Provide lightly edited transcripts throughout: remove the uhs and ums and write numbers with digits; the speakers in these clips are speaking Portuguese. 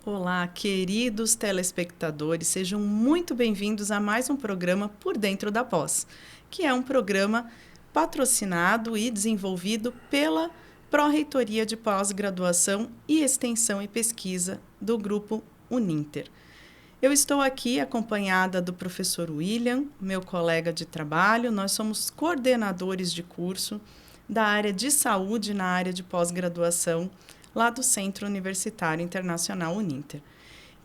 Olá, queridos telespectadores, sejam muito bem-vindos a mais um programa Por Dentro da Pós, que é um programa patrocinado e desenvolvido pela Pró-Reitoria de Pós-Graduação e Extensão e Pesquisa do Grupo Uninter. Eu estou aqui acompanhada do professor William, meu colega de trabalho. Nós somos coordenadores de curso da área de saúde na área de pós-graduação lá do Centro Universitário Internacional Uninter.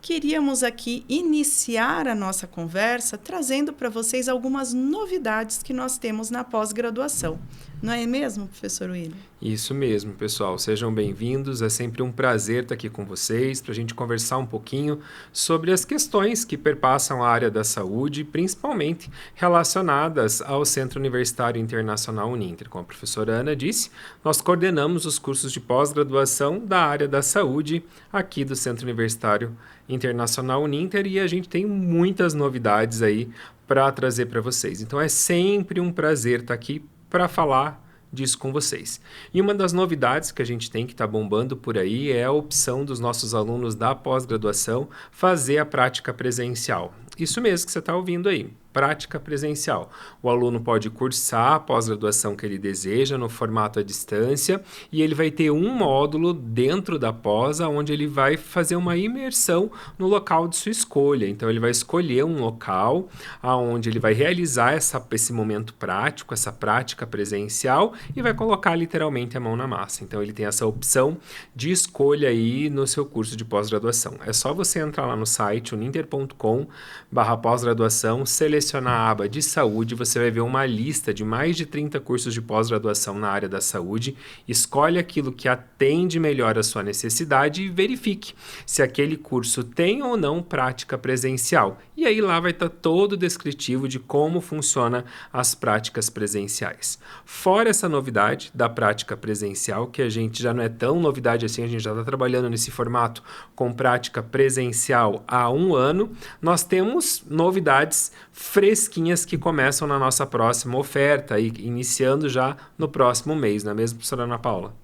Queríamos aqui iniciar a nossa conversa trazendo para vocês algumas novidades que nós temos na pós-graduação. Não é mesmo, professor William? Isso mesmo, pessoal. Sejam bem-vindos. É sempre um prazer estar aqui com vocês para a gente conversar um pouquinho sobre as questões que perpassam a área da saúde, principalmente relacionadas ao Centro Universitário Internacional Uninter. Como a professora Ana disse, nós coordenamos os cursos de pós-graduação da área da saúde aqui do Centro Universitário Internacional Uninter e a gente tem muitas novidades aí para trazer para vocês. Então é sempre um prazer estar aqui para falar disso com vocês. E uma das novidades que a gente tem que está bombando por aí é a opção dos nossos alunos da pós-graduação fazer a prática presencial. Isso mesmo que você está ouvindo aí, prática presencial. O aluno pode cursar a pós-graduação que ele deseja no formato à distância e ele vai ter um módulo dentro da pós onde ele vai fazer uma imersão no local de sua escolha. Então ele vai escolher um local onde ele vai realizar esse momento prático, essa prática presencial e vai colocar literalmente a mão na massa. Então ele tem essa opção de escolha aí no seu curso de pós-graduação. É só você entrar lá no site uninter.com/pós-graduação, selecionar a aba de saúde, você vai ver uma lista de mais de 30 cursos de pós-graduação na área da saúde, escolhe aquilo que atende melhor a sua necessidade e verifique se aquele curso tem ou não prática presencial. E aí lá vai estar todo o descritivo de como funciona as práticas presenciais. Fora essa novidade da prática presencial, que a gente já não é tão novidade assim, a gente já está trabalhando nesse formato com prática presencial há 1 ano, nós temos novidades fresquinhas que começam na nossa próxima oferta e iniciando já no próximo mês, não é mesmo, professora Ana Paula?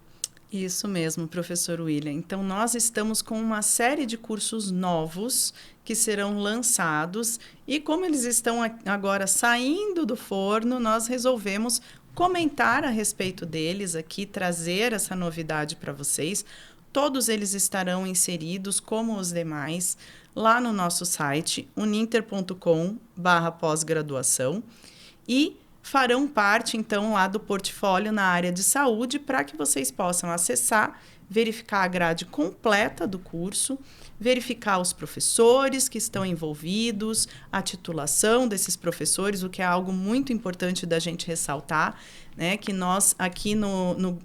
Isso mesmo, professor William. Então, nós estamos com uma série de cursos novos que serão lançados e como eles estão agora saindo do forno, nós resolvemos comentar a respeito deles aqui, trazer essa novidade para vocês. Todos eles estarão inseridos, como os demais, lá no nosso site, uninter.com/pós-graduação e farão parte, então, lá do portfólio na área de saúde para que vocês possam acessar, verificar a grade completa do curso, verificar os professores que estão envolvidos, a titulação desses professores, o que é algo muito importante da gente ressaltar, né, que nós aqui no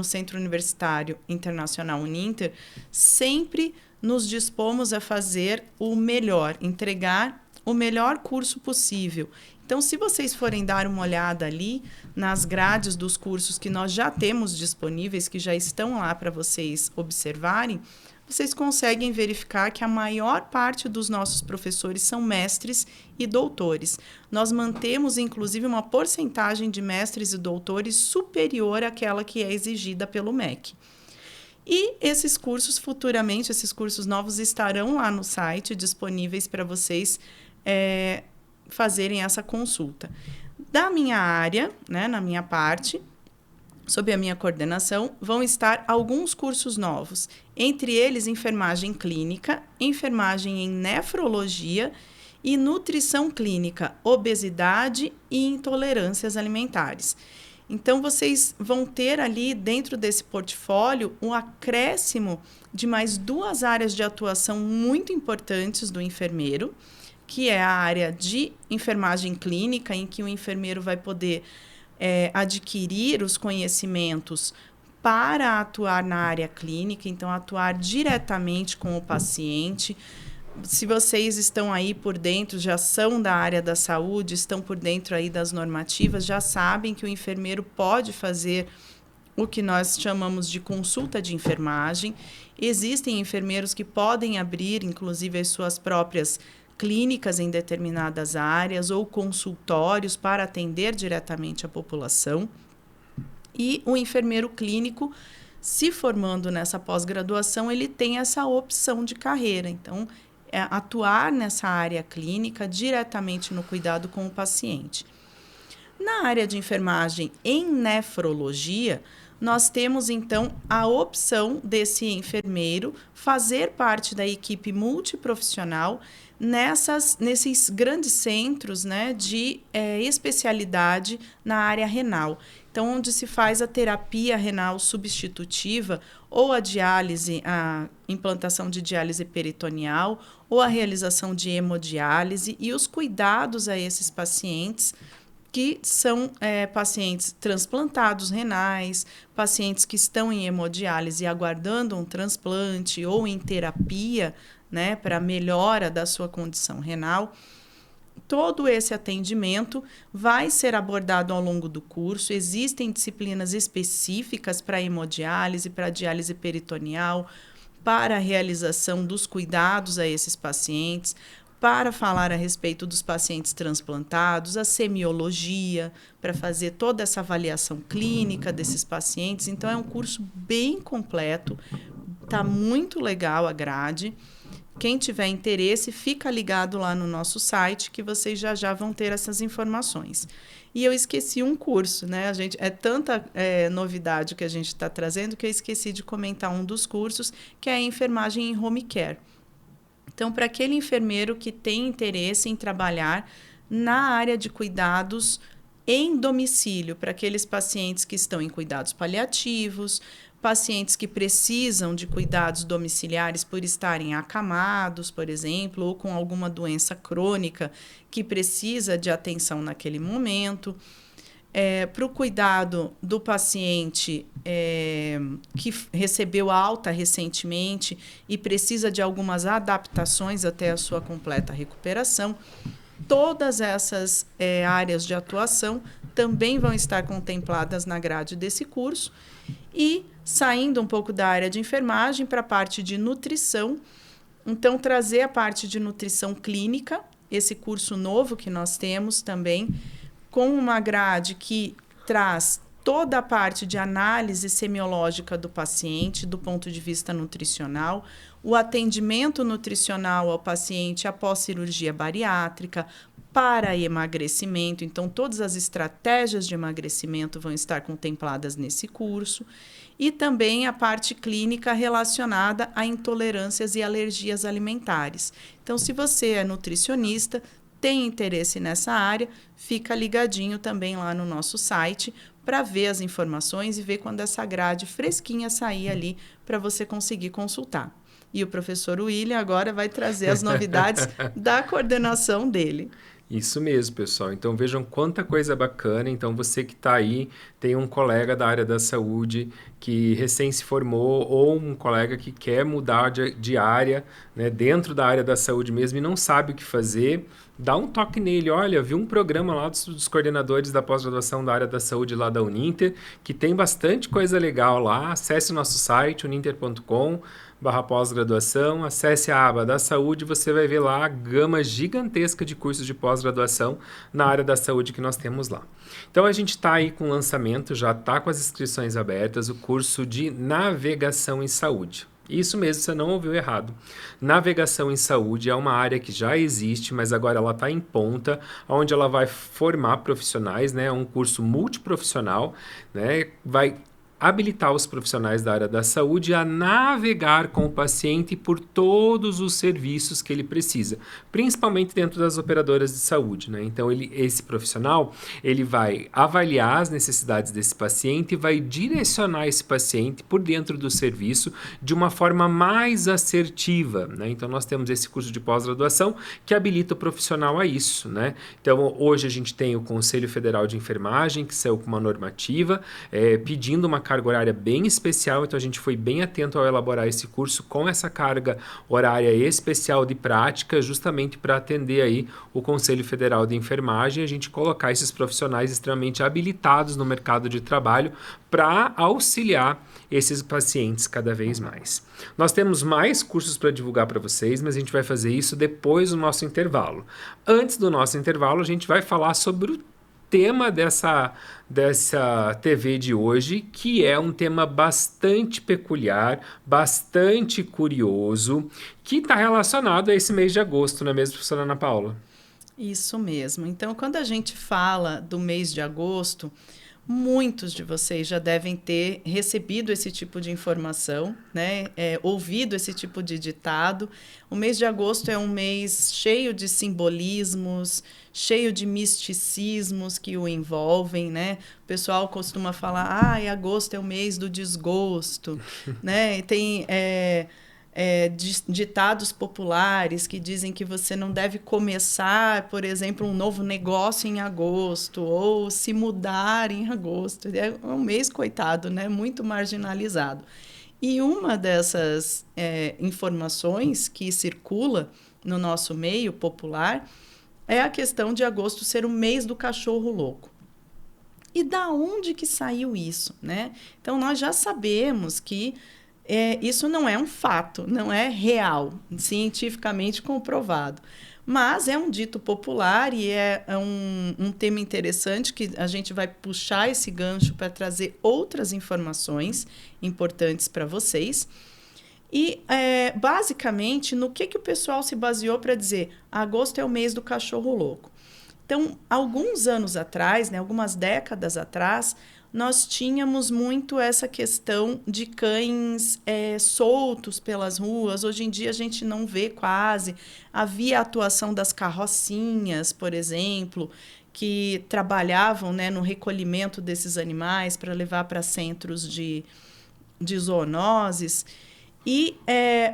Centro Universitário Internacional Uninter sempre nos dispomos a fazer o melhor, entregar o melhor curso possível. Então, se vocês forem dar uma olhada ali nas grades dos cursos que nós já temos disponíveis, que já estão lá para vocês observarem, vocês conseguem verificar que a maior parte dos nossos professores são mestres e doutores. Nós mantemos, inclusive, uma porcentagem de mestres e doutores superior àquela que é exigida pelo MEC. E esses cursos, futuramente, esses cursos novos estarão lá no site, disponíveis para vocês fazerem essa consulta. Da minha área, né, na minha parte, sob a minha coordenação, vão estar alguns cursos novos, entre eles enfermagem clínica, enfermagem em nefrologia e nutrição clínica, obesidade e intolerâncias alimentares. Então, vocês vão ter ali, dentro desse portfólio, um acréscimo de mais 2 áreas de atuação muito importantes do enfermeiro, que é a área de enfermagem clínica, em que o enfermeiro vai poder adquirir os conhecimentos para atuar na área clínica, então atuar diretamente com o paciente. Se vocês estão aí por dentro, já são da área da saúde, estão por dentro aí das normativas, já sabem que o enfermeiro pode fazer o que nós chamamos de consulta de enfermagem. Existem enfermeiros que podem abrir, inclusive, as suas próprias clínicas em determinadas áreas ou consultórios para atender diretamente a população. E o enfermeiro clínico se formando nessa pós-graduação, ele tem essa opção de carreira. Então, atuar nessa área clínica diretamente no cuidado com o paciente. Na área de enfermagem em nefrologia, nós temos, então, a opção desse enfermeiro fazer parte da equipe multiprofissional nesses grandes centros, né, de especialidade na área renal. Então, onde se faz a terapia renal substitutiva ou a diálise, a implantação de diálise peritoneal ou a realização de hemodiálise e os cuidados a esses pacientes que são pacientes transplantados renais, pacientes que estão em hemodiálise aguardando um transplante ou em terapia, né, para melhora da sua condição renal. Todo esse atendimento vai ser abordado ao longo do curso. Existem disciplinas específicas para hemodiálise, para diálise peritoneal, para a realização dos cuidados a esses pacientes, para falar a respeito dos pacientes transplantados, a semiologia, para fazer toda essa avaliação clínica desses pacientes. Então, é um curso bem completo, está muito legal a grade. Quem tiver interesse, fica ligado lá no nosso site, que vocês já vão ter essas informações. E eu esqueci um curso, né? É tanta novidade que a gente está trazendo que eu esqueci de comentar um dos cursos, que é a enfermagem em home care. Então, para aquele enfermeiro que tem interesse em trabalhar na área de cuidados em domicílio, para aqueles pacientes que estão em cuidados paliativos, pacientes que precisam de cuidados domiciliares por estarem acamados, por exemplo, ou com alguma doença crônica que precisa de atenção naquele momento. Para o cuidado do paciente que recebeu alta recentemente e precisa de algumas adaptações até a sua completa recuperação. Todas essas áreas de atuação também vão estar contempladas na grade desse curso. E, saindo um pouco da área de enfermagem para a parte de nutrição, então, trazer a parte de nutrição clínica, esse curso novo que nós temos também, com uma grade que traz toda a parte de análise semiológica do paciente, do ponto de vista nutricional, o atendimento nutricional ao paciente após cirurgia bariátrica, para emagrecimento. Então, todas as estratégias de emagrecimento vão estar contempladas nesse curso. E também a parte clínica relacionada a intolerâncias e alergias alimentares. Então, se você é nutricionista, tem interesse nessa área, fica ligadinho também lá no nosso site para ver as informações e ver quando essa grade fresquinha sair ali para você conseguir consultar. E o professor William agora vai trazer as novidades da coordenação dele. Isso mesmo, pessoal. Então, vejam quanta coisa bacana. Então, você que está aí, tem um colega da área da saúde que recém se formou ou um colega que quer mudar de área, né, dentro da área da saúde mesmo e não sabe o que fazer, dá um toque nele. Olha, vi um programa lá dos coordenadores da pós-graduação da área da saúde lá da Uninter, que tem bastante coisa legal lá. Acesse o nosso site, uninter.com/pós-graduação, acesse a aba da saúde, você vai ver lá a gama gigantesca de cursos de pós-graduação na área da saúde que nós temos lá. Então, a gente está aí com o lançamento, já está com as inscrições abertas, o curso de Navegação em Saúde. Isso mesmo, você não ouviu errado. Navegação em saúde é uma área que já existe, mas agora ela está em ponta, onde ela vai formar profissionais, né? É um curso multiprofissional, né? Vai habilitar os profissionais da área da saúde a navegar com o paciente por todos os serviços que ele precisa, principalmente dentro das operadoras de saúde, né? Então, esse profissional, ele vai avaliar as necessidades desse paciente e vai direcionar esse paciente por dentro do serviço de uma forma mais assertiva, né? Então, nós temos esse curso de pós-graduação que habilita o profissional a isso, né? Então, hoje a gente tem o Conselho Federal de Enfermagem, que saiu com uma normativa, pedindo uma carga horária bem especial, então a gente foi bem atento ao elaborar esse curso com essa carga horária especial de prática, justamente para atender aí o Conselho Federal de Enfermagem e a gente colocar esses profissionais extremamente habilitados no mercado de trabalho para auxiliar esses pacientes cada vez mais. Nós temos mais cursos para divulgar para vocês, mas a gente vai fazer isso depois do nosso intervalo. Antes do nosso intervalo, a gente vai falar sobre o tema dessa TV de hoje, que é um tema bastante peculiar, bastante curioso, que está relacionado a esse mês de agosto, não é mesmo, professora Ana Paula? Isso mesmo. Então, quando a gente fala do mês de agosto, muitos de vocês já devem ter recebido esse tipo de informação, né? Ouvido esse tipo de ditado. O mês de agosto é um mês cheio de simbolismos, cheio de misticismos que o envolvem, né? O pessoal costuma falar, agosto é o mês do desgosto, né? E tem ditados populares que dizem que você não deve começar, por exemplo, um novo negócio em agosto ou se mudar em agosto. É um mês, coitado, né? Muito marginalizado. E uma dessas informações que circula no nosso meio popular é a questão de agosto ser o mês do cachorro louco. E da onde que saiu isso, né? Então, nós já sabemos que isso não é um fato, não é real, cientificamente comprovado. Mas é um dito popular e é um tema interessante que a gente vai puxar esse gancho para trazer outras informações importantes para vocês. E, basicamente, no que o pessoal se baseou para dizer agosto é o mês do cachorro louco? Então, alguns anos atrás, né, algumas décadas atrás, nós tínhamos muito essa questão de cães soltos pelas ruas. Hoje em dia a gente não vê quase. Havia a atuação das carrocinhas, por exemplo, que trabalhavam, né, no recolhimento desses animais para levar para centros de zoonoses. E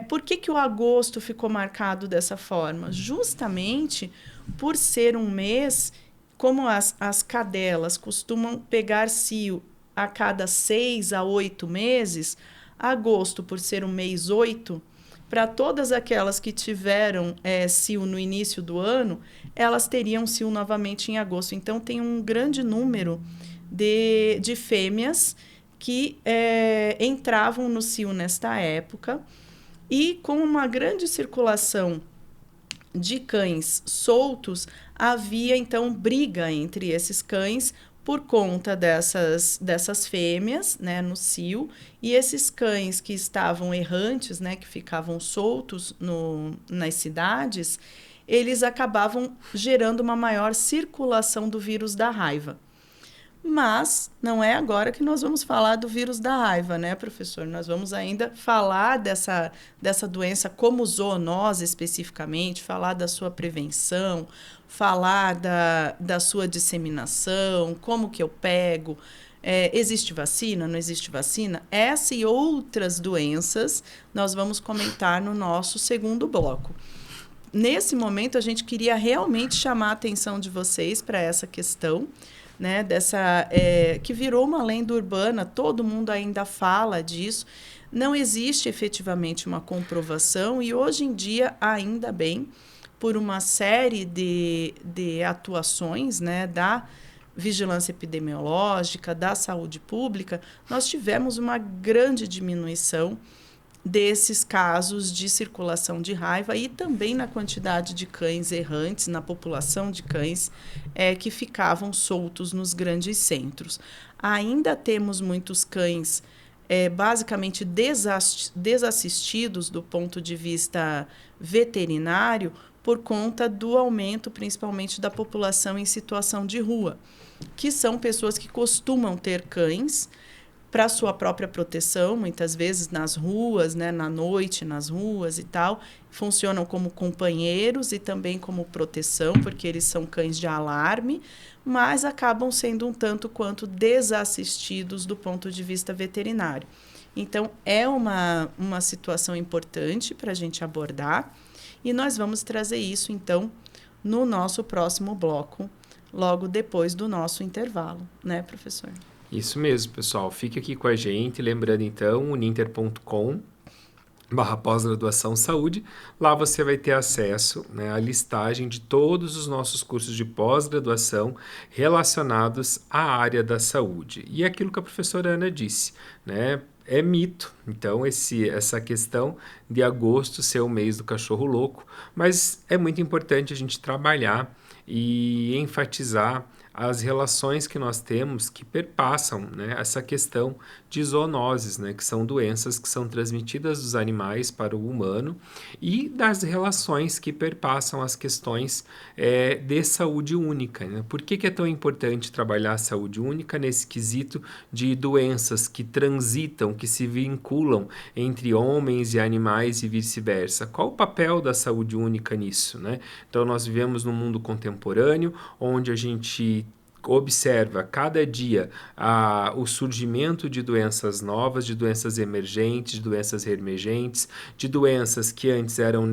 por que o agosto ficou marcado dessa forma? Justamente por ser um mês, como as cadelas costumam pegar cio a cada 6 a 8 meses, agosto, por ser um mês 8, para todas aquelas que tiveram cio no início do ano, elas teriam cio novamente em agosto. Então, tem um grande número de fêmeas que entravam no cio nesta época, e com uma grande circulação de cães soltos, havia então briga entre esses cães por conta dessas fêmeas, né, no cio, e esses cães que estavam errantes, né, que ficavam soltos nas cidades, eles acabavam gerando uma maior circulação do vírus da raiva. Mas não é agora que nós vamos falar do vírus da raiva, né, professor? Nós vamos ainda falar dessa doença como zoonose especificamente, falar da sua prevenção, falar da sua disseminação, como que eu pego, existe vacina, não existe vacina? Essa e outras doenças nós vamos comentar no nosso segundo bloco. Nesse momento, a gente queria realmente chamar a atenção de vocês para essa questão, né, que virou uma lenda urbana, todo mundo ainda fala disso, não existe efetivamente uma comprovação e hoje em dia, ainda bem, por uma série de atuações, né, da vigilância epidemiológica, da saúde pública, nós tivemos uma grande diminuição desses casos de circulação de raiva e também na quantidade de cães errantes, na população de cães que ficavam soltos nos grandes centros. Ainda temos muitos cães basicamente desassistidos do ponto de vista veterinário por conta do aumento, principalmente, da população em situação de rua, que são pessoas que costumam ter cães para sua própria proteção, muitas vezes nas ruas, né, na noite, nas ruas e tal, funcionam como companheiros e também como proteção, porque eles são cães de alarme, mas acabam sendo um tanto quanto desassistidos do ponto de vista veterinário. Então, é uma situação importante para a gente abordar e nós vamos trazer isso, então, no nosso próximo bloco, logo depois do nosso intervalo, né, professor? Isso mesmo, pessoal. Fique aqui com a gente. Lembrando, então, uninter.com/pós-graduação saúde. Lá você vai ter acesso, né, à listagem de todos os nossos cursos de pós-graduação relacionados à área da saúde. E aquilo que a professora Ana disse, né, é mito. Então, essa questão de agosto ser o mês do cachorro louco, mas é muito importante a gente trabalhar e enfatizar as relações que nós temos que perpassam, né, essa questão de zoonoses, né, que são doenças que são transmitidas dos animais para o humano, e das relações que perpassam as questões de saúde única. Né? Por que é tão importante trabalhar a saúde única nesse quesito de doenças que transitam, que se vinculam entre homens e animais e vice-versa? Qual o papel da saúde única nisso? Né? Então, nós vivemos num mundo contemporâneo, onde a gente observa cada dia o surgimento de doenças novas, de doenças emergentes, de doenças reemergentes, de doenças que antes eram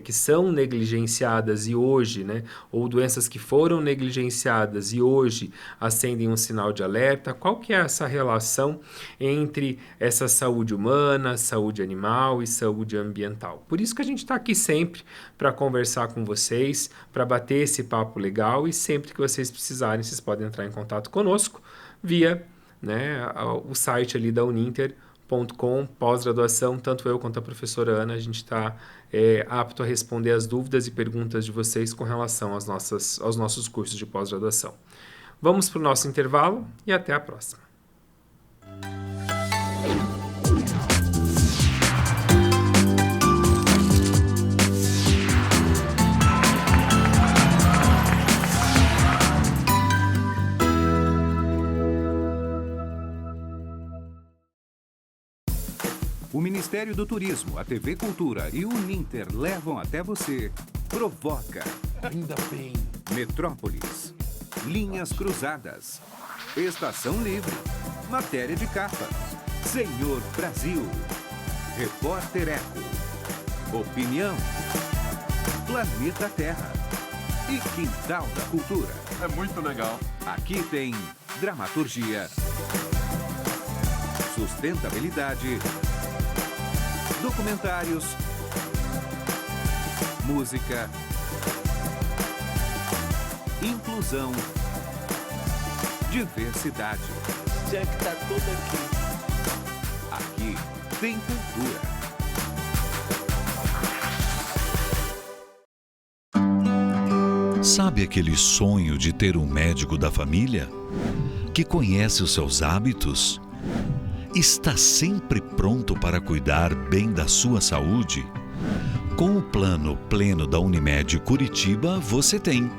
que são negligenciadas e hoje, né, ou doenças que foram negligenciadas e hoje acendem um sinal de alerta. Qual que é essa relação entre essa saúde humana, saúde animal e saúde ambiental? Por isso que a gente está aqui sempre para conversar com vocês, para bater esse papo legal, e sempre que vocês precisarem, vocês podem entrar em contato conosco via, né, o site ali da uninter.com, pós-graduação. Tanto eu quanto a professora Ana, a gente está apto a responder as dúvidas e perguntas de vocês com relação aos nossos cursos de pós-graduação. Vamos para o nosso intervalo e até a próxima. O Ministério do Turismo, a TV Cultura e o Uninter levam até você Provoca, Ainda bem, Metrópolis, Linhas Cruzadas, Estação Livre, Matéria de Capa, Senhor Brasil, Repórter Eco, Opinião, Planeta Terra e Quintal da Cultura. é muito legal. Aqui tem dramaturgia, sustentabilidade, documentários, música, inclusão, diversidade. Já que tá tudo aqui. Aqui tem cultura. Sabe aquele sonho de ter um médico da família que conhece os seus hábitos? Está sempre pronto para cuidar bem da sua saúde? Com o plano Pleno da Unimed Curitiba, você tem.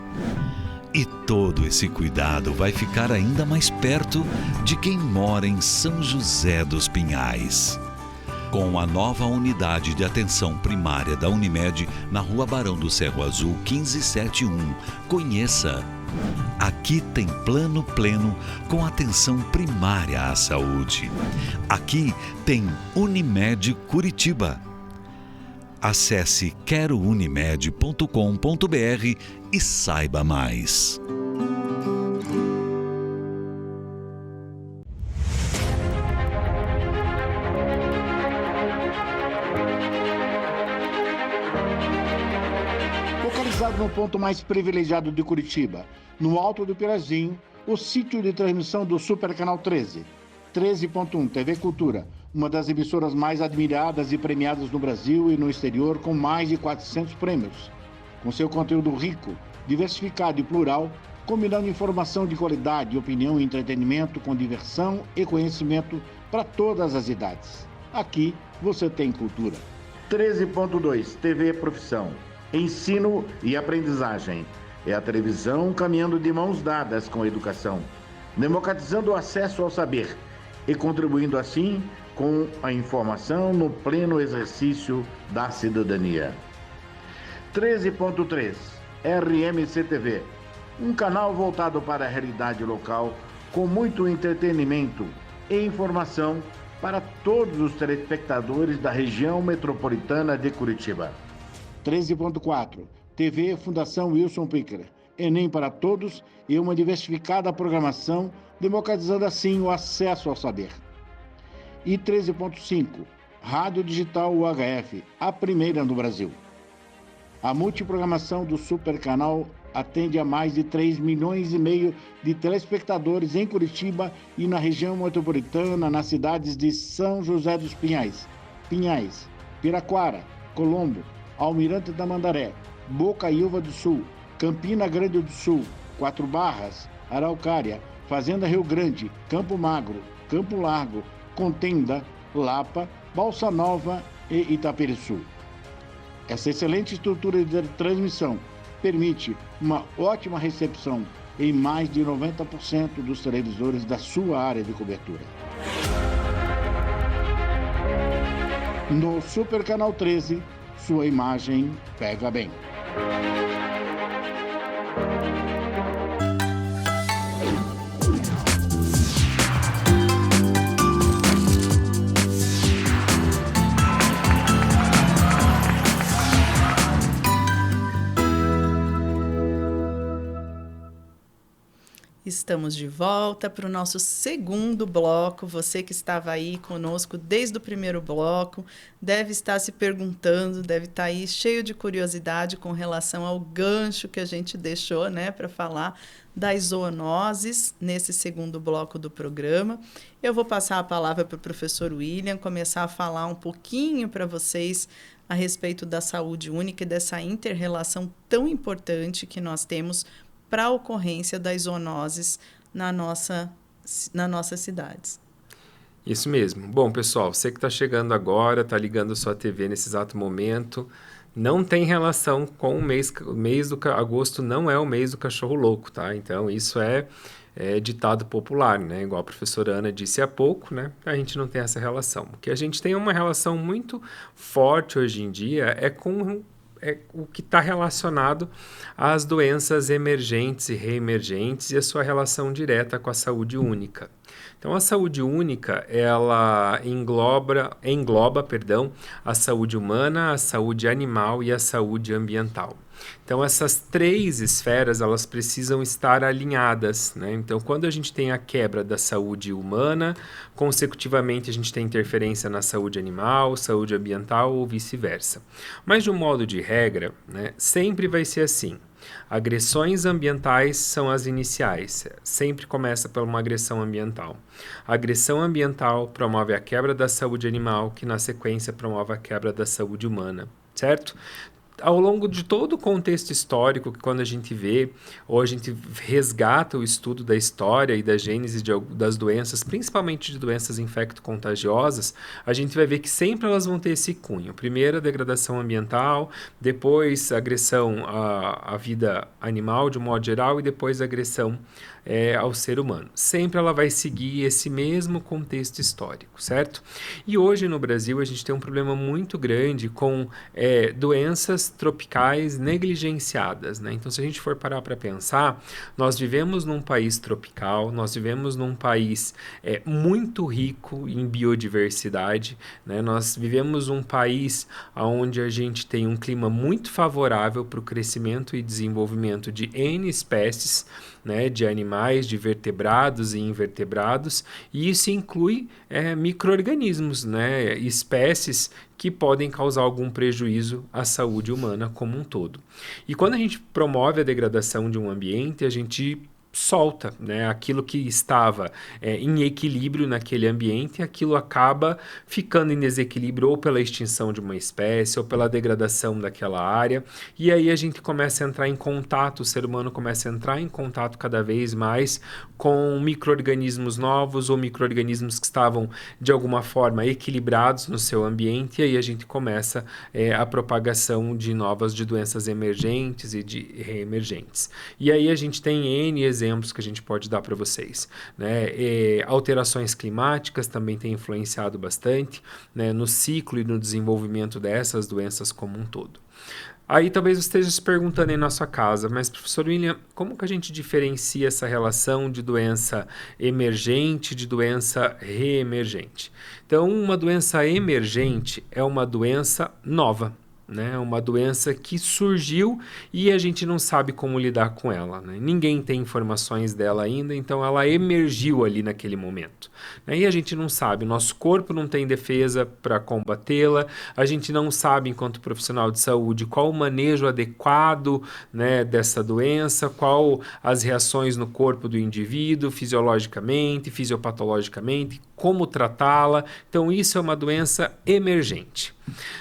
E todo esse cuidado vai ficar ainda mais perto de quem mora em São José dos Pinhais. Com a nova unidade de atenção primária da Unimed na Rua Barão do Cerro Azul 1571. Conheça! Aqui tem plano pleno com atenção primária à saúde. Aqui tem Unimed Curitiba. Acesse querounimed.com.br e saiba mais. Localizado no ponto mais privilegiado de Curitiba, no Alto do Pirazinho, o sítio de transmissão do Super Canal 13, 13.1 TV Cultura, uma das emissoras mais admiradas e premiadas no Brasil e no exterior, com mais de 400 prêmios. Com seu conteúdo rico, diversificado e plural, combinando informação de qualidade, opinião e entretenimento com diversão e conhecimento para todas as idades. Aqui você tem cultura. 13.2 TV Profissão. Ensino e aprendizagem. É a televisão caminhando de mãos dadas com a educação, democratizando o acesso ao saber e contribuindo assim com a informação no pleno exercício da cidadania. 13.3 RMC-TV, um canal voltado para a realidade local com muito entretenimento e informação para todos os telespectadores da região metropolitana de Curitiba. 13.4 TV Fundação Wilson Pickler, Enem para todos e uma diversificada programação, democratizando assim o acesso ao saber. E 13.5 Rádio Digital UHF, a primeira no Brasil. A multiprogramação do Super Canal atende a mais de 3 milhões e meio de telespectadores em Curitiba e na região metropolitana, nas cidades de São José dos Pinhais, Piraquara, Colombo, Almirante Tamandaré, Bocaiúva do Sul, Campina Grande do Sul, Quatro Barras, Araucária, Fazenda Rio Grande, Campo Magro, Campo Largo, Contenda, Lapa, Balsa Nova e Itaperiçu. Essa excelente estrutura de transmissão permite uma ótima recepção em mais de 90% dos televisores da sua área de cobertura. No Super Canal 13, sua imagem pega bem. Estamos de volta para o nosso segundo bloco. Você que estava aí conosco desde o primeiro bloco deve estar se perguntando, deve estar aí cheio de curiosidade com relação ao gancho que a gente deixou, né, para falar das zoonoses nesse segundo bloco do programa. Eu vou passar a palavra para o professor William, começar a falar um pouquinho para vocês a respeito da saúde única e dessa inter-relação tão importante que nós temos para a ocorrência das zoonoses nas nossas cidades. Isso mesmo. Bom, pessoal, você que está chegando agora, está ligando sua TV nesse exato momento, não tem relação com o mês do agosto, não é o mês do cachorro louco, tá? Então, isso é ditado popular, né? Igual a professora Ana disse há pouco, né? A gente não tem essa relação. O que a gente tem uma relação muito forte hoje em dia é o que está relacionado às doenças emergentes e reemergentes e a sua relação direta com a saúde única. Então, a saúde única, ela engloba, a saúde humana, a saúde animal e a saúde ambiental. Então, essas três esferas, elas precisam estar alinhadas, né? Então, quando a gente tem a quebra da saúde humana, consecutivamente a gente tem interferência na saúde animal, saúde ambiental ou vice-versa. Mas, de um modo de regra, né, sempre vai ser assim. Agressões ambientais são as iniciais, sempre começa por uma agressão ambiental. A agressão ambiental promove a quebra da saúde animal, que na sequência promove a quebra da saúde humana, certo? Ao longo de todo o contexto histórico, que quando a gente vê, ou a gente resgata o estudo da história e da gênese das doenças, principalmente de doenças infecto-contagiosas, a gente vai ver que sempre elas vão ter esse cunho. Primeiro, a degradação ambiental, depois a agressão à vida animal, de um modo geral, e depois a agressão ao ser humano. Sempre ela vai seguir esse mesmo contexto histórico, certo? E hoje no Brasil a gente tem um problema muito grande com doenças tropicais negligenciadas, né? Então, se a gente for parar para pensar, nós vivemos num país tropical, nós vivemos num país muito rico em biodiversidade, né? Nós vivemos num país onde a gente tem um clima muito favorável para o crescimento e desenvolvimento de N espécies, né, de animais, de vertebrados e invertebrados, e isso inclui micro-organismos, né, espécies que podem causar algum prejuízo à saúde humana como um todo. E quando a gente promove a degradação de um ambiente, a gente solta, né, aquilo que estava em equilíbrio naquele ambiente, aquilo acaba ficando em desequilíbrio ou pela extinção de uma espécie ou pela degradação daquela área, e aí a gente começa a entrar em contato, o ser humano começa a entrar em contato cada vez mais com micro-organismos novos ou micro-organismos que estavam de alguma forma equilibrados no seu ambiente, e aí a gente começa a propagação de doenças emergentes e de reemergentes. E aí a gente tem N exemplos que a gente pode dar para vocês, né? Alterações climáticas também têm influenciado bastante, né, no ciclo e no desenvolvimento dessas doenças como um todo. Aí talvez você esteja se perguntando aí na sua casa, mas professor William, como que a gente diferencia essa relação de doença emergente de doença reemergente? Então, uma doença emergente é uma doença nova, né? Uma doença que surgiu e a gente não sabe como lidar com ela, né? Ninguém tem informações dela ainda, então ela emergiu ali naquele momento, né? E a gente não sabe, nosso corpo não tem defesa para combatê-la, a gente não sabe, enquanto profissional de saúde, qual o manejo adequado, né, dessa doença, qual as reações no corpo do indivíduo, fisiologicamente, fisiopatologicamente, como tratá-la. Então, isso é uma doença emergente.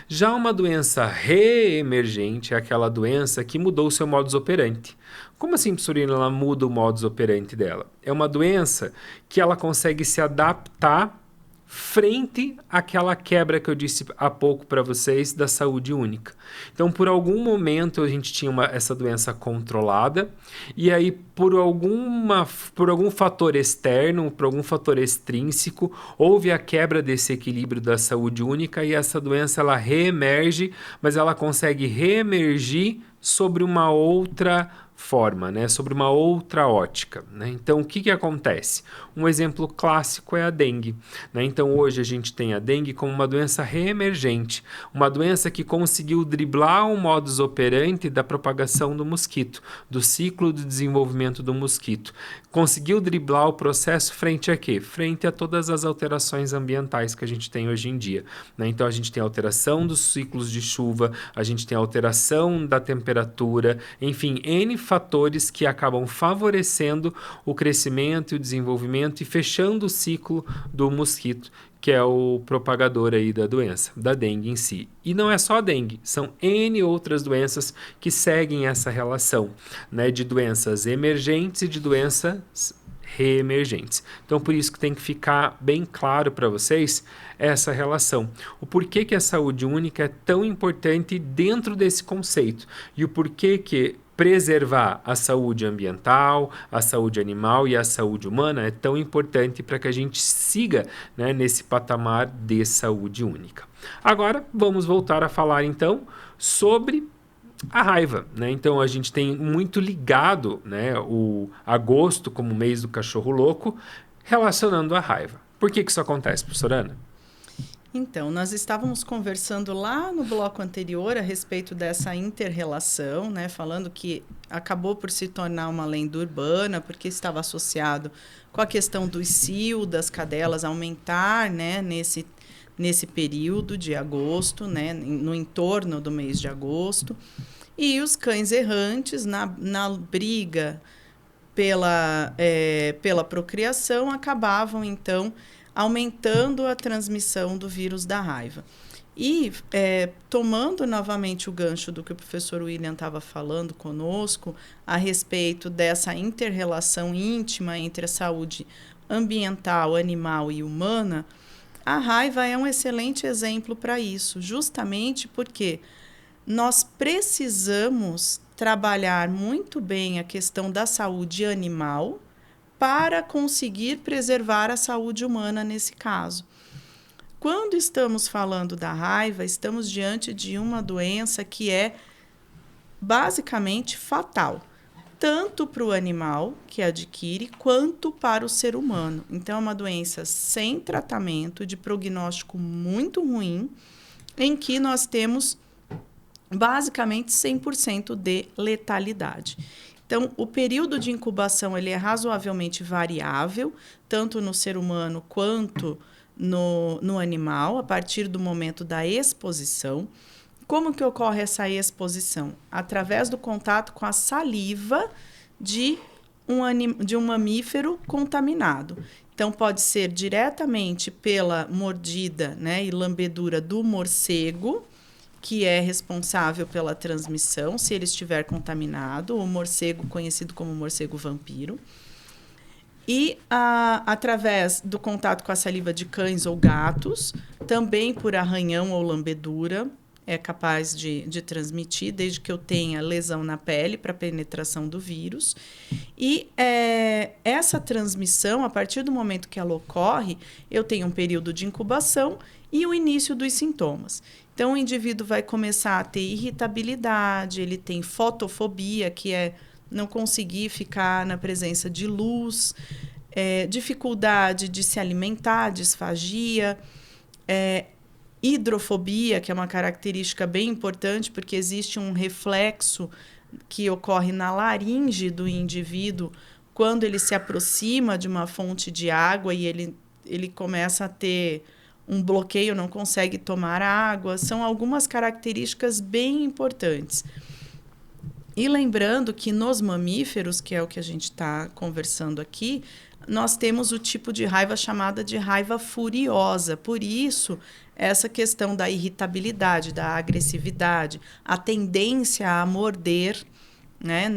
Já uma doença reemergente é aquela doença que mudou o seu modus operandi. Como assim, professorina, ela muda o modus operandi dela? É uma doença que ela consegue se adaptar frente àquela quebra que eu disse há pouco para vocês da saúde única. Então, por algum momento, a gente tinha essa doença controlada, e aí, por algum fator externo, por algum fator extrínseco, houve a quebra desse equilíbrio da saúde única, e essa doença ela reemerge, mas ela consegue reemergir sobre uma outra forma, né? Sobre uma outra ótica, né? Então, o que acontece? Um exemplo clássico é a dengue, né? Então, hoje a gente tem a dengue como uma doença reemergente, uma doença que conseguiu driblar o modus operandi da propagação do mosquito, do ciclo de desenvolvimento do mosquito. Conseguiu driblar o processo frente a quê? Frente a todas as alterações ambientais que a gente tem hoje em dia, né? Então, a gente tem a alteração dos ciclos de chuva, a gente tem a alteração da temperatura, enfim, N fatores que acabam favorecendo o crescimento e o desenvolvimento e fechando o ciclo do mosquito, que é o propagador aí da doença, da dengue em si. E não é só a dengue, são N outras doenças que seguem essa relação, né, de doenças emergentes e de doenças reemergentes. Então, por isso que tem que ficar bem claro para vocês essa relação. O porquê que a saúde única é tão importante dentro desse conceito e o porquê que preservar a saúde ambiental, a saúde animal e a saúde humana é tão importante para que a gente siga, né, nesse patamar de saúde única. Agora, vamos voltar a falar, então, sobre a raiva, né? Então, a gente tem muito ligado, né, o agosto como mês do cachorro louco, relacionando a raiva. Por que isso acontece, professora Ana? Então, nós estávamos conversando lá no bloco anterior a respeito dessa inter-relação, né, falando que acabou por se tornar uma lenda urbana, porque estava associado com a questão do cio das cadelas aumentar, né, nesse período de agosto, né, no entorno do mês de agosto, e os cães errantes, na briga pela procriação, acabavam, então, aumentando a transmissão do vírus da raiva. E, tomando novamente o gancho do que o professor William estava falando conosco, a respeito dessa inter-relação íntima entre a saúde ambiental, animal e humana, a raiva é um excelente exemplo para isso, justamente porque nós precisamos trabalhar muito bem a questão da saúde animal para conseguir preservar a saúde humana nesse caso. Quando estamos falando da raiva, estamos diante de uma doença que é basicamente fatal, tanto para o animal que adquire, quanto para o ser humano. Então, é uma doença sem tratamento, de prognóstico muito ruim, em que nós temos basicamente 100% de letalidade. Então, o período de incubação ele é razoavelmente variável, tanto no ser humano quanto no animal, a partir do momento da exposição. Como que ocorre essa exposição? Através do contato com a saliva de um mamífero contaminado. Então, pode ser diretamente pela mordida, né, e lambedura do morcego, que é responsável pela transmissão, se ele estiver contaminado, o morcego conhecido como morcego vampiro. E através do contato com a saliva de cães ou gatos, também por arranhão ou lambedura, é capaz de transmitir, desde que eu tenha lesão na pele para penetração do vírus. E essa transmissão, a partir do momento que ela ocorre, eu tenho um período de incubação e o início dos sintomas. Então, o indivíduo vai começar a ter irritabilidade, ele tem fotofobia, que é não conseguir ficar na presença de luz, dificuldade de se alimentar, disfagia, hidrofobia, que é uma característica bem importante, porque existe um reflexo que ocorre na laringe do indivíduo quando ele se aproxima de uma fonte de água e ele começa a ter um bloqueio, não consegue tomar água. São algumas características bem importantes. E lembrando que nos mamíferos, que é o que a gente está conversando aqui, nós temos o tipo de raiva chamada de raiva furiosa. Por isso, essa questão da irritabilidade, da agressividade, a tendência a morder né,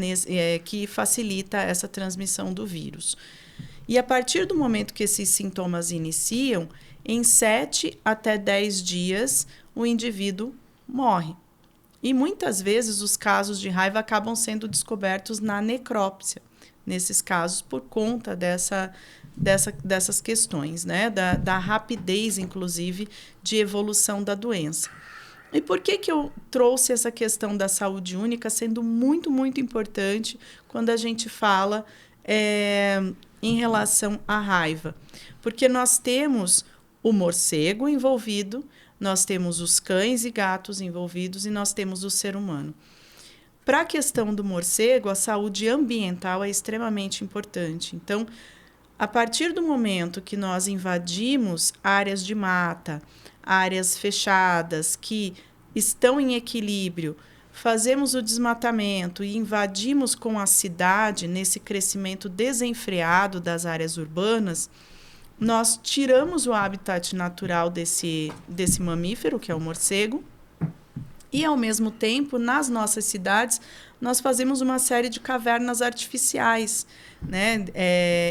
que facilita essa transmissão do vírus. E a partir do momento que esses sintomas iniciam, em 7 até 10 dias, o indivíduo morre. E muitas vezes os casos de raiva acabam sendo descobertos na necrópsia, nesses casos, por conta dessas questões, né? Da rapidez, inclusive, de evolução da doença. E por que eu trouxe essa questão da saúde única sendo muito, muito importante quando a gente fala em relação à raiva? Porque nós temos o morcego envolvido, nós temos os cães e gatos envolvidos e nós temos o ser humano. Para a questão do morcego, a saúde ambiental é extremamente importante. Então, a partir do momento que nós invadimos áreas de mata, áreas fechadas que estão em equilíbrio, fazemos o desmatamento e invadimos com a cidade nesse crescimento desenfreado das áreas urbanas, nós tiramos o habitat natural desse mamífero, que é o morcego, e, ao mesmo tempo, nas nossas cidades, nós fazemos uma série de cavernas artificiais, né?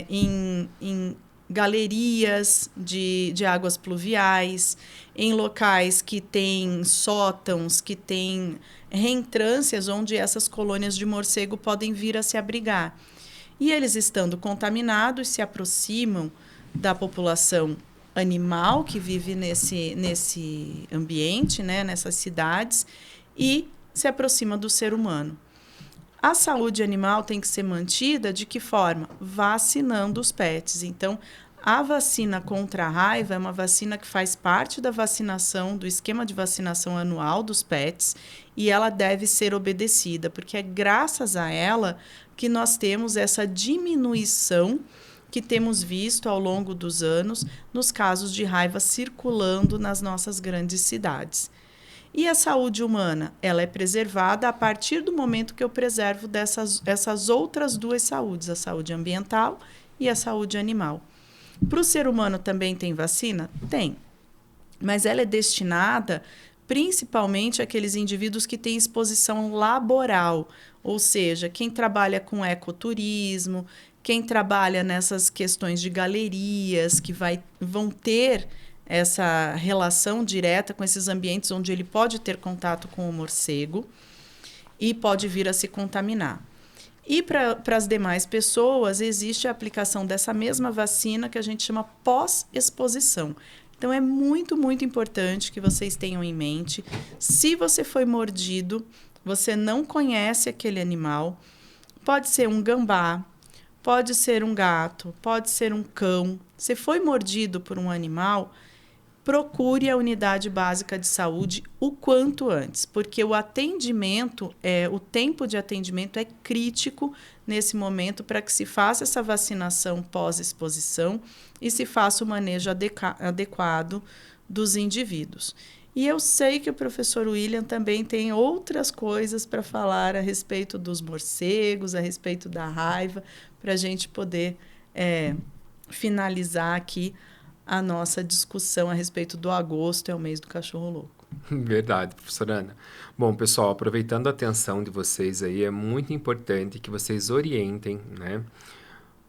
Em galerias de águas pluviais, em locais que têm sótãos, que têm reentrâncias onde essas colônias de morcego podem vir a se abrigar. E eles, estando contaminados, se aproximam da população animal que vive nesse ambiente, né, nessas cidades, e se aproxima do ser humano. A saúde animal tem que ser mantida de que forma? Vacinando os pets. Então, a vacina contra a raiva é uma vacina que faz parte da vacinação, do esquema de vacinação anual dos pets, e ela deve ser obedecida, porque é graças a ela que nós temos essa diminuição que temos visto ao longo dos anos nos casos de raiva circulando nas nossas grandes cidades. E a saúde humana, ela é preservada a partir do momento que eu preservo essas outras duas saúdes, a saúde ambiental e a saúde animal. Para o ser humano também tem vacina? Tem. Mas ela é destinada principalmente àqueles indivíduos que têm exposição laboral, ou seja, quem trabalha com ecoturismo, quem trabalha nessas questões de galerias, que vão ter essa relação direta com esses ambientes onde ele pode ter contato com o morcego e pode vir a se contaminar. E para as demais pessoas, existe a aplicação dessa mesma vacina que a gente chama pós-exposição. Então, é muito, muito importante que vocês tenham em mente, se você foi mordido, você não conhece aquele animal, pode ser um gambá, pode ser um gato, pode ser um cão. Se foi mordido por um animal, procure a unidade básica de saúde o quanto antes, porque o tempo de atendimento é crítico nesse momento para que se faça essa vacinação pós-exposição e se faça o manejo adequado dos indivíduos. E eu sei que o professor William também tem outras coisas para falar a respeito dos morcegos, a respeito da raiva, para a gente poder finalizar aqui a nossa discussão a respeito do agosto, é o mês do cachorro louco. Verdade, professora Ana. Bom, pessoal, aproveitando a atenção de vocês aí, é muito importante que vocês orientem, né,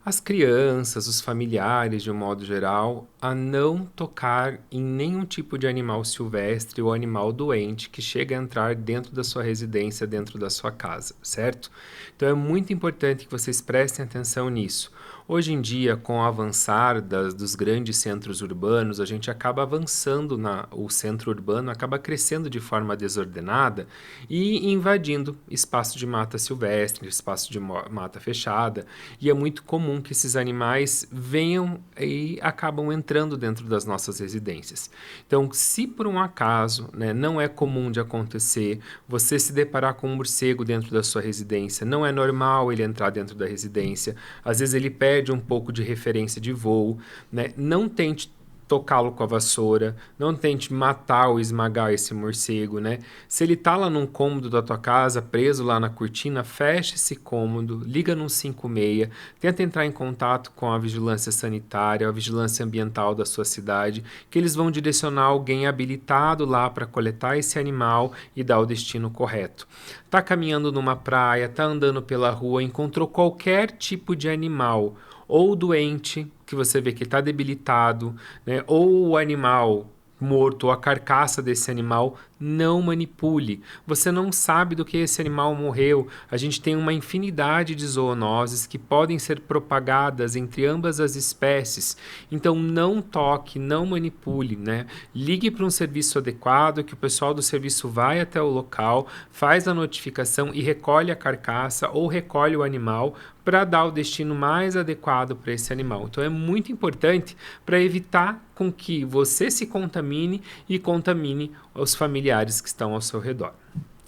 as crianças, os familiares, de um modo geral, a não tocar em nenhum tipo de animal silvestre ou animal doente que chega a entrar dentro da sua residência, dentro da sua casa, certo? Então, é muito importante que vocês prestem atenção nisso. Hoje em dia, com o avançar dos grandes centros urbanos, a gente acaba avançando, o centro urbano acaba crescendo de forma desordenada e invadindo espaço de mata silvestre, espaço de mata fechada, e é muito comum que esses animais venham e acabam entrando dentro das nossas residências. Então, se por um acaso, né, não é comum de acontecer, você se deparar com um morcego dentro da sua residência, não é normal ele entrar dentro da residência, às vezes ele perde um pouco de referência de voo, né? Não tente tocá-lo com a vassoura, não tente matar ou esmagar esse morcego, né? Se ele tá lá num cômodo da tua casa, preso lá na cortina, fecha esse cômodo, liga no 156, tenta entrar em contato com a vigilância sanitária, a vigilância ambiental da sua cidade, que eles vão direcionar alguém habilitado lá para coletar esse animal e dar o destino correto. Tá caminhando numa praia, tá andando pela rua, encontrou qualquer tipo de animal, ou doente, que você vê que está debilitado, né? Ou o animal morto, ou a carcaça desse animal, não manipule. Você não sabe do que esse animal morreu. A gente tem uma infinidade de zoonoses que podem ser propagadas entre ambas as espécies. Então não toque, não manipule, né? Ligue para um serviço adequado, que o pessoal do serviço vai até o local, faz a notificação e recolhe a carcaça ou recolhe o animal para dar o destino mais adequado para esse animal. Então é muito importante para evitar com que você se contamine e contamine os familiares que estão ao seu redor.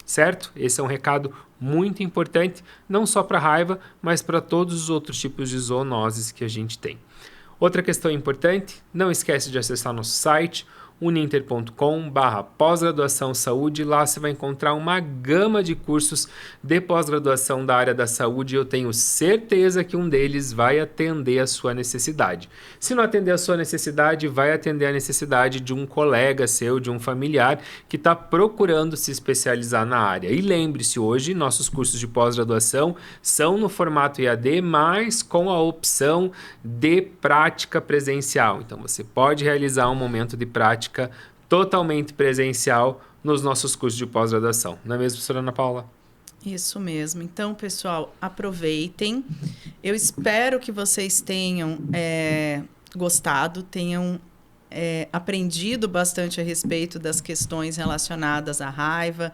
Certo? Esse é um recado muito importante, não só para a raiva, mas para todos os outros tipos de zoonoses que a gente tem. Outra questão importante, não esquece de acessar nosso site, uninter.com/pós-graduação saúde. Lá você vai encontrar uma gama de cursos de pós-graduação da área da saúde e eu tenho certeza que um deles vai atender a sua necessidade. Se não atender a sua necessidade, vai atender a necessidade de um colega seu, de um familiar que está procurando se especializar na área. E lembre-se, hoje nossos cursos de pós-graduação são no formato EAD, mas com a opção de prática presencial. Então você pode realizar um momento de prática totalmente presencial nos nossos cursos de pós-graduação. Não é mesmo, professora Ana Paula? Isso mesmo. Então, pessoal, aproveitem. Eu espero que vocês tenham gostado, tenham aprendido bastante a respeito das questões relacionadas à raiva.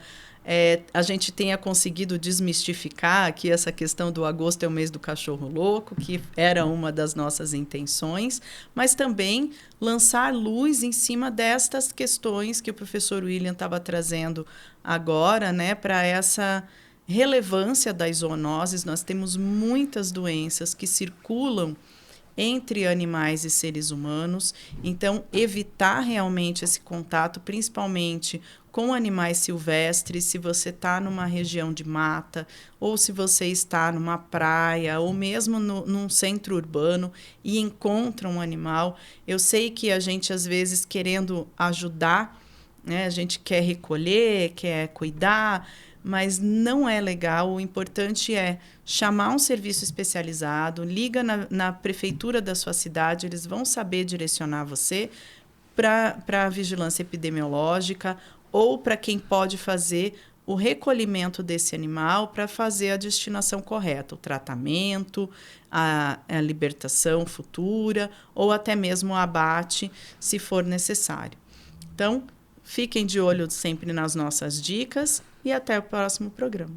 A gente tenha conseguido desmistificar aqui essa questão do agosto é o mês do cachorro louco, que era uma das nossas intenções, mas também lançar luz em cima destas questões que o professor William estava trazendo agora, né, para essa relevância das zoonoses. Nós temos muitas doenças que circulam entre animais e seres humanos, então evitar realmente esse contato, principalmente com animais silvestres, se você está numa região de mata, ou se você está numa praia, ou mesmo num centro urbano e encontra um animal. Eu sei que a gente, às vezes, querendo ajudar, né, a gente quer recolher, quer cuidar, mas não é legal. O importante é chamar um serviço especializado, liga na prefeitura da sua cidade, eles vão saber direcionar você para a vigilância epidemiológica ou para quem pode fazer o recolhimento desse animal para fazer a destinação correta, o tratamento, a libertação futura ou até mesmo o abate, se for necessário. Então, fiquem de olho sempre nas nossas dicas e até o próximo programa.